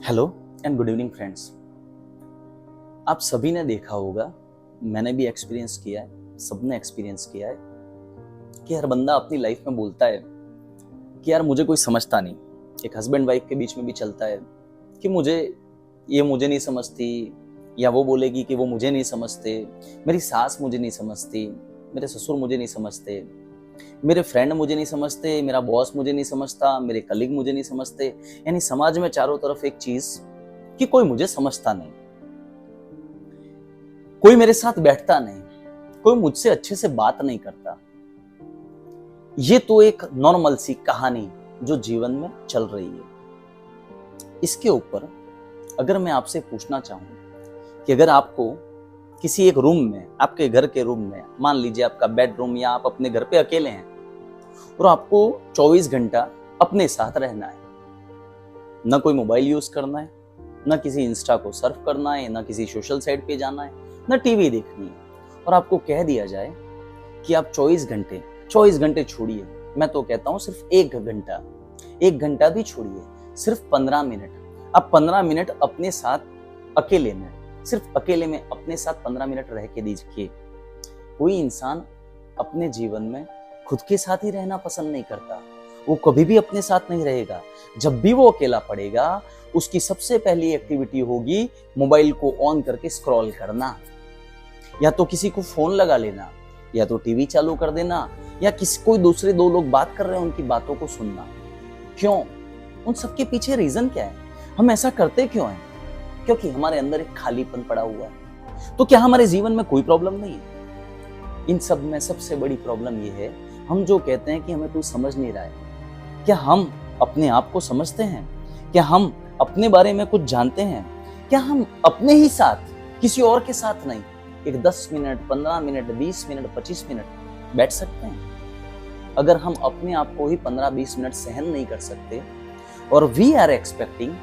Hello and good evening friends. आप सभी ने देखा होगा, मैंने भी एक्सपीरियंस किया है, सबने एक्सपीरियंस किया है कि हर बंदा अपनी लाइफ में बोलता है कि यार मुझे कोई समझता नहीं। एक हस्बैंड वाइफ के बीच में भी चलता है कि मुझे नहीं समझती, या वो बोलेगी कि वो मुझे नहीं समझते, मेरी सास मुझे नहीं समझती, मेरे ससुर मुझे नहीं समझते, मेरे फ्रेंड मुझे नहीं समझते, मेरा बॉस मुझे नहीं समझता, मेरे कलीग मुझे नहीं समझते। यानी समाज में चारों तरफ एक चीज कि कोई मुझे समझता नहीं, कोई मेरे साथ बैठता नहीं, कोई मुझसे अच्छे से बात नहीं करता। ये तो एक नॉर्मल सी कहानी जो जीवन में चल रही है। इसके ऊपर अगर मैं आपसे पूछना चाहूं कि अगर आपको किसी एक रूम में, आपके घर के रूम में, मान लीजिए आपका बेडरूम, या आप अपने घर पे अकेले हैं और आपको 24 घंटा अपने साथ रहना है, ना कोई मोबाइल यूज करना है, ना किसी इंस्टा को सर्फ करना है, ना किसी सोशल साइट पे जाना है, ना टीवी देखनी है, और आपको कह दिया जाए कि आप 24 घंटे छोड़िए, मैं तो कहता हूं सिर्फ 1 घंटा भी छोड़िए, सिर्फ 15 मिनट, आप 15 मिनट अपने साथ अकेले में, सिर्फ अकेले में अपने साथ 15 मिनट रह के दीजिए। कोई इंसान अपने जीवन में खुद के साथ ही रहना पसंद नहीं करता, वो कभी भी अपने साथ नहीं रहेगा। जब भी वो अकेला पड़ेगा, उसकी सबसे पहली एक्टिविटी होगी मोबाइल को ऑन करके स्क्रॉल करना, या तो किसी को फोन लगा लेना, या तो टीवी चालू कर देना, या कोई दूसरे दो लोग बात कर रहे हैं उनकी बातों को सुनना। क्यों? उन सबके पीछे रीजन क्या है? हम ऐसा करते क्यों हैं? क्योंकि हमारे अंदर एक खालीपन पड़ा हुआ है। तो क्या हमारे जीवन में कोई प्रॉब्लम नहीं है? इन सब में सबसे बड़ी प्रॉब्लम ये है, हम जो कहते हैं कि हमें कोई समझ नहीं रहा है। क्या हम अपने आप को समझते हैं? क्या हम अपने बारे में कुछ जानते हैं? क्या हम अपने ही साथ, किसी और के साथ नहीं, एक 10 मिनट, 15 मिनट, 20 मिनट, 25 मिनट बैठ सकते हैं? अगर हम अपने आप को ही 15-20 मिनट सहन नहीं कर सकते, और we are expecting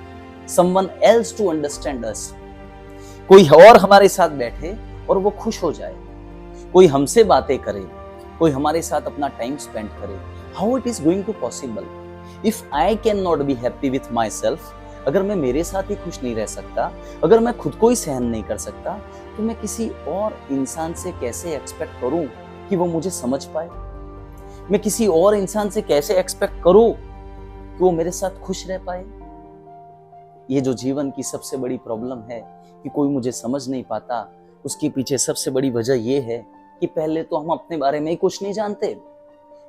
someone else to understand us, कोई और हमारे साथ बैठे और वो खुश हो जाए, कोई हमसे बातें करे, कोई हमारे साथ अपना टाइम स्पेंड करे, how it is going to possible? If I cannot be happy with myself, अगर मैं मेरे साथ ही खुश नहीं रह सकता, अगर मैं खुद को ही सहन नहीं कर सकता, तो मैं किसी और इंसान से कैसे एक्सपेक्ट करूं कि वो मुझे समझ पाए? मैं किसी और इंसान से कैसे एक्सपेक्ट करूं कि वो मेरे साथ खुश रह पाए? ये जो जीवन की सबसे बड़ी प्रॉब्लम है कि कोई मुझे समझ नहीं पाता, उसके पीछे सबसे बड़ी वजह ये है कि पहले तो हम अपने बारे में ही कुछ नहीं जानते,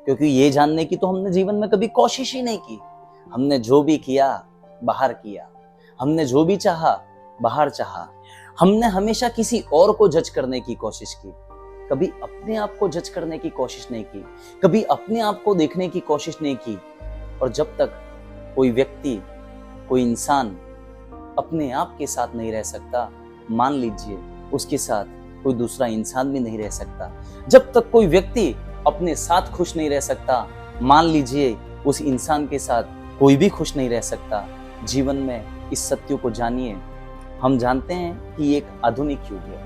क्योंकि ये जानने की तो हमने जीवन में कभी कोशिश ही नहीं की। हमने जो भी किया बाहर किया, हमने जो भी चाहा बाहर चाहा, हमने हमेशा किसी और को जज करने की कोशिश की, कभी अपने आप को जज करने की कोशिश नहीं की, कभी अपने आप को देखने की कोशिश नहीं की। और जब तक कोई व्यक्ति, कोई इंसान अपने आप के साथ नहीं रह सकता, मान लीजिए उसके साथ कोई दूसरा इंसान भी नहीं रह सकता। जब तक कोई व्यक्ति अपने साथ खुश नहीं रह सकता, मान लीजिए उस इंसान के साथ कोई भी खुश नहीं रह सकता। जीवन में इस सत्य को जानिए। हम जानते हैं कि एक आधुनिक युग है,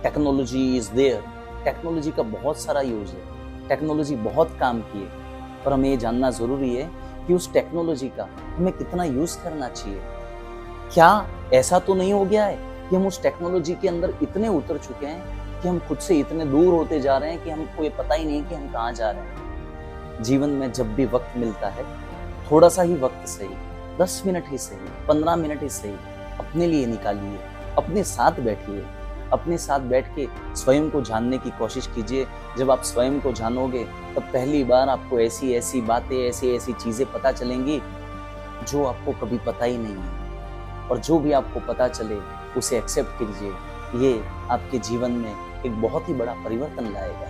टेक्नोलॉजी इज देयर, टेक्नोलॉजी का बहुत सारा यूज है, टेक्नोलॉजी बहुत काम किए, पर हमें ये जानना जरूरी है कि उस टेक्नोलॉजी का हमें कितना यूज करना चाहिए। क्या ऐसा तो नहीं हो गया है कि हम उस टेक्नोलॉजी के अंदर इतने उतर चुके हैं कि हम खुद से इतने दूर होते जा रहे हैं कि हमको ये पता ही नहीं कि हम कहाँ जा रहे हैं? जीवन में जब भी वक्त मिलता है, थोड़ा सा ही वक्त सही, 10 मिनट ही सही, 15 मिनट ही सही, अपने लिए निकालिए, अपने साथ बैठिए, अपने साथ बैठ के स्वयं को जानने की कोशिश कीजिए। जब आप स्वयं को जानोगे, तब पहली बार आपको ऐसी ऐसी बातें, ऐसी ऐसी चीजें पता चलेंगी जो आपको कभी पता ही नहीं है। और जो भी आपको पता चले उसे एक्सेप्ट कीजिए। ये आपके जीवन में एक बहुत ही बड़ा परिवर्तन लाएगा।